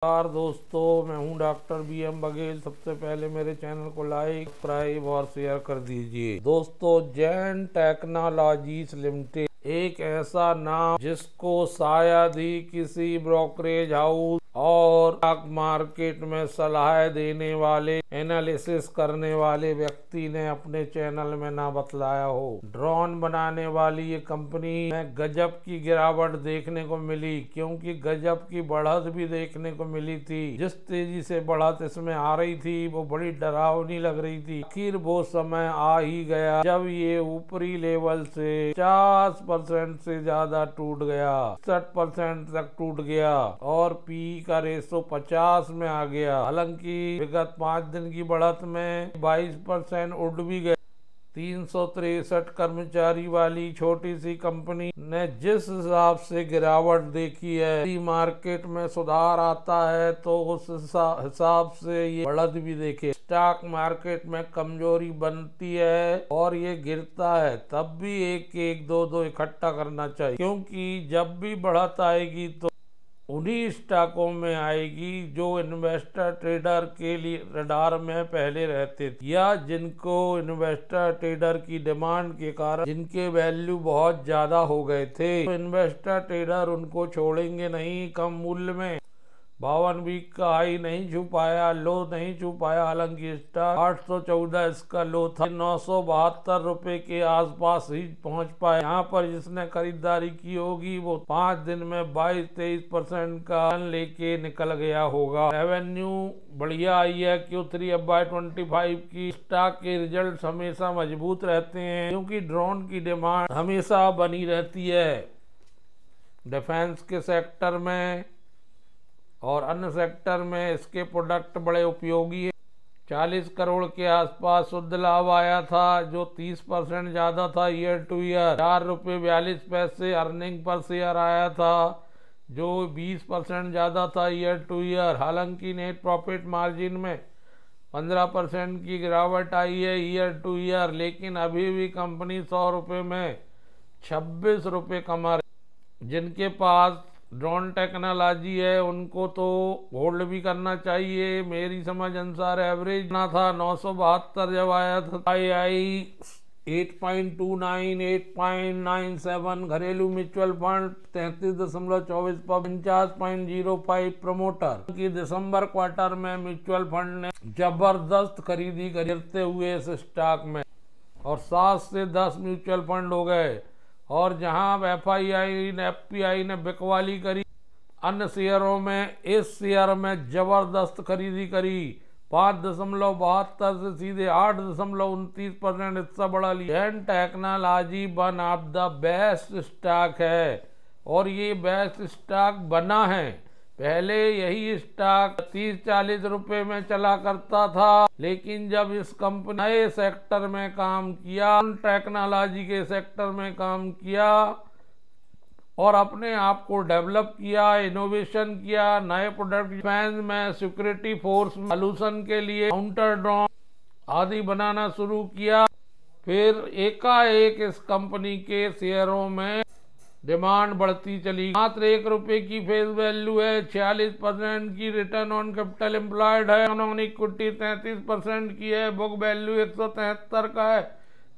नमस्कार दोस्तों, मैं हूं डॉक्टर BM बघेल। सबसे पहले मेरे चैनल को लाइक, सब्सक्राइब और शेयर कर दीजिए। दोस्तों, जैन टेक्नोलॉजीज लिमिटेड एक ऐसा नाम जिसको शायद ही किसी ब्रोकरेज हाउस और स्टॉक मार्केट में सलाह देने वाले, एनालिसिस करने वाले व्यक्ति ने अपने चैनल में ना बतलाया हो। ड्रोन बनाने वाली ये कंपनी में गजब की गिरावट देखने को मिली, क्योंकि गजब की बढ़त भी देखने को मिली थी। जिस तेजी से बढ़त इसमें आ रही थी वो बड़ी डरावनी लग रही थी। आखिर वो समय आ ही गया जब ये ऊपरी लेवल से 50% से ज्यादा टूट गया, 60% तक टूट गया और पी का रेशो 50 में आ गया। हालांकि विगत 5 दिन की बढ़त में 22% उड़ भी गए। 363 कर्मचारी वाली छोटी सी कंपनी ने जिस हिसाब से गिरावट देखी है, मार्केट में सुधार आता है तो उस हिसाब से ये बढ़त भी देखे। स्टॉक मार्केट में कमजोरी बनती है और ये गिरता है, तब भी एक एक दो दो इकट्ठा करना चाहिए, क्योंकि जब भी बढ़त आएगी तो उन्हीं स्टॉकों में आएगी जो इन्वेस्टर ट्रेडर के लिए रडार में पहले रहते थे, या जिनको इन्वेस्टर ट्रेडर की डिमांड के कारण जिनके वैल्यू बहुत ज्यादा हो गए थे। तो इन्वेस्टर ट्रेडर उनको छोड़ेंगे नहीं। कम मूल्य में 52 वीक का हाई नहीं छू पाया, लो नहीं छू पाया। हालांकि स्टॉक 814 इसका लो था, 972 रुपए के आसपास ही पहुंच पाए। यहाँ पर जिसने खरीदारी की होगी वो 5 दिन में 22-23% का लेके निकल गया होगा। रेवेन्यू बढ़िया आई है। Q3 FY25 की स्टॉक के रिजल्ट हमेशा मजबूत रहते हैं, क्योंकि ड्रोन की डिमांड हमेशा बनी रहती है। डिफेंस के सेक्टर में और अन्य सेक्टर में इसके प्रोडक्ट बड़े उपयोगी है। 40 करोड़ के आसपास शुद्ध लाभ आया था, जो 30% ज्यादा था ईयर टू ईयर। 4 रुपये 42 पैसे अर्निंग पर शेयर आया था, जो 20% ज्यादा था ईयर टू ईयर। हालांकि नेट प्रॉफिट मार्जिन में 15% की गिरावट आई है ईयर टू ईयर, लेकिन अभी भी कंपनी 100 रुपये में 26 रुपये कमा रही। जिनके पास ड्रोन टेक्नोलॉजी है उनको तो होल्ड भी करना चाहिए। मेरी समझ अनुसार एवरेज ना था 972 जब आया था। आई 8.29, 8.97 घरेलू म्यूचुअल फंड 33.24 पर 49.05 प्रमोटर की दिसंबर क्वार्टर में म्यूचुअल फंड ने जबरदस्त खरीदी करते हुए इस स्टॉक में, और 7 से 10 म्यूचुअल फंड हो गए। और जहां FPI ने बिकवाली करी अन्य शेयरों में, इस शेयर में जबरदस्त खरीदी करी। 5.72 से सीधे 8.29% हिस्सा बढ़ा लिया। Jain technology one of the best stock है, और ये बेस्ट स्टॉक बना है। पहले यही स्टॉक 30-40 रुपए में चला करता था, लेकिन जब इस कंपनी नए सेक्टर में काम किया, टेक्नोलॉजी के सेक्टर में काम किया और अपने आप को डेवलप किया, इनोवेशन किया, नए प्रोडक्ट डिफेंस में सिक्योरिटी फोर्स सॉल्यूशन के लिए काउंटर ड्रोन आदि बनाना शुरू किया, फिर एकाएक इस कंपनी के शेयरों में डिमांड बढ़ती चली। मात्र 1 रुपए की फेस वैल्यू है, 46% की रिटर्न ऑन कैपिटल एम्प्लॉयड है, ऑन इक्विटी 33% की है, बुक वैल्यू 173 का है।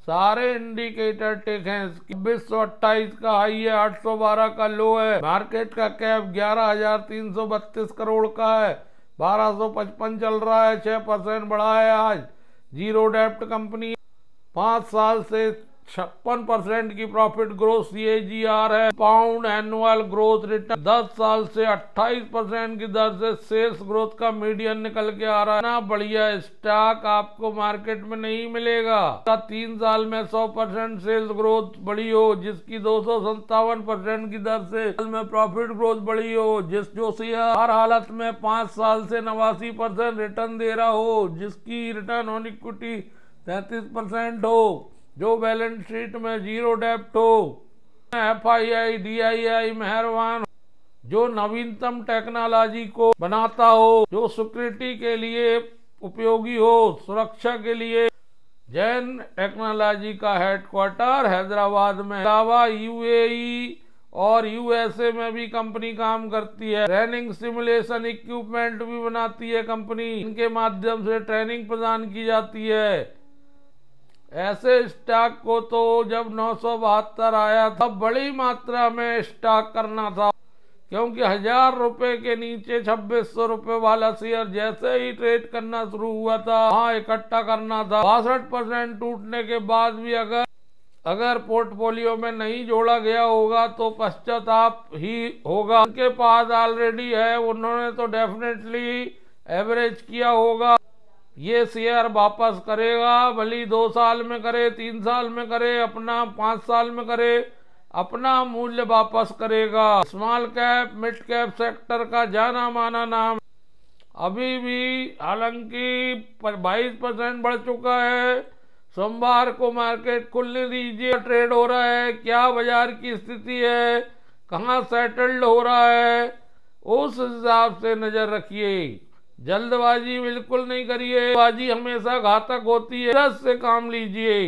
सारे इंडिकेटर टिक हैं। 2628 का हाई है, 812 का लो है। मार्केट का कैप 11,332 करोड़ का है, 1255 चल रहा है, 6% बढ़ा है आज। जीरो डेप्ट कंपनी, 5 साल से 56% की प्रॉफिट ग्रोथ CAGR है। पाउंड एनुअल ग्रोथ रिटर्न 10 साल से 28% की दर से सेल्स ग्रोथ का मीडियन निकल के आ रहा है। ना बढ़िया स्टॉक आपको मार्केट में नहीं मिलेगा। 3 साल में 100% सेल्स ग्रोथ बढ़ी हो, जिसकी 257% की दर से में प्रॉफिट ग्रोथ बढ़ी हो, जो शेयर हर हालत में 5 साल से 89% रिटर्न दे रहा हो, जिसकी रिटर्न ऑन इक्विटी 33% हो, जो बैलेंस शीट में जीरो डेप्ट हो, FII DII मेहरबान, जो नवीनतम टेक्नोलॉजी को बनाता हो, जो सिक्योरिटी के लिए उपयोगी हो, सुरक्षा के लिए। जैन टेक्नोलॉजी का हेडक्वार्टर हैदराबाद में, अलावा UAE और यूएसए में भी कंपनी काम करती है। ट्रेनिंग सिमुलेशन इक्विपमेंट भी बनाती है कंपनी, इनके माध्यम से ट्रेनिंग प्रदान की जाती है। ऐसे स्टॉक को तो जब 972 आया तब बड़ी मात्रा में स्टॉक करना था, क्योंकि 1000 रुपए के नीचे 2600 रुपए वाला शेयर जैसे ही ट्रेड करना शुरू हुआ था वहाँ इकट्ठा करना था। 62% टूटने के बाद भी अगर पोर्टफोलियो में नहीं जोड़ा गया होगा तो पश्चाताप ही होगा। उनके पास ऑलरेडी है, उन्होंने तो डेफिनेटली एवरेज किया होगा। ये शेयर वापस करेगा, भली 2 साल में करे, 3 साल में करे, अपना 5 साल में करे, अपना मूल्य वापस करेगा। Small cap mid cap sector का जाना माना नाम अभी भी हालांकि 22% बढ़ चुका है। सोमवार को मार्केट खुलने दीजिए, ट्रेड हो रहा है, क्या बाजार की स्थिति है, कहाँ सेटल्ड हो रहा है, उस हिसाब से नजर रखिए। जल्दबाजी बिल्कुल नहीं करिए, जल्दबाजी हमेशा घातक होती है। धीरज से काम लीजिए,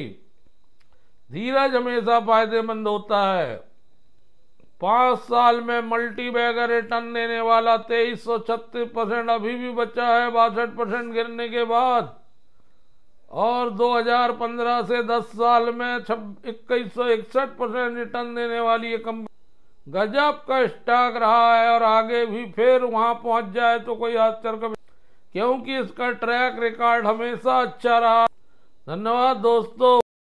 धीरज हमेशा फायदेमंद होता है। 5 साल में मल्टी बैगर रिटर्न देने वाला 2336% अभी भी बचा है 62% गिरने के बाद, और 2015 से 10 साल में 2161% रिटर्न देने वाली ये कंपनी गजब का स्टॉक रहा है, और आगे भी फिर वहां पहुंच जाए तो कोई आश्चर्य, क्योंकि इसका ट्रैक रिकॉर्ड हमेशा अच्छा रहा। धन्यवाद दोस्तों।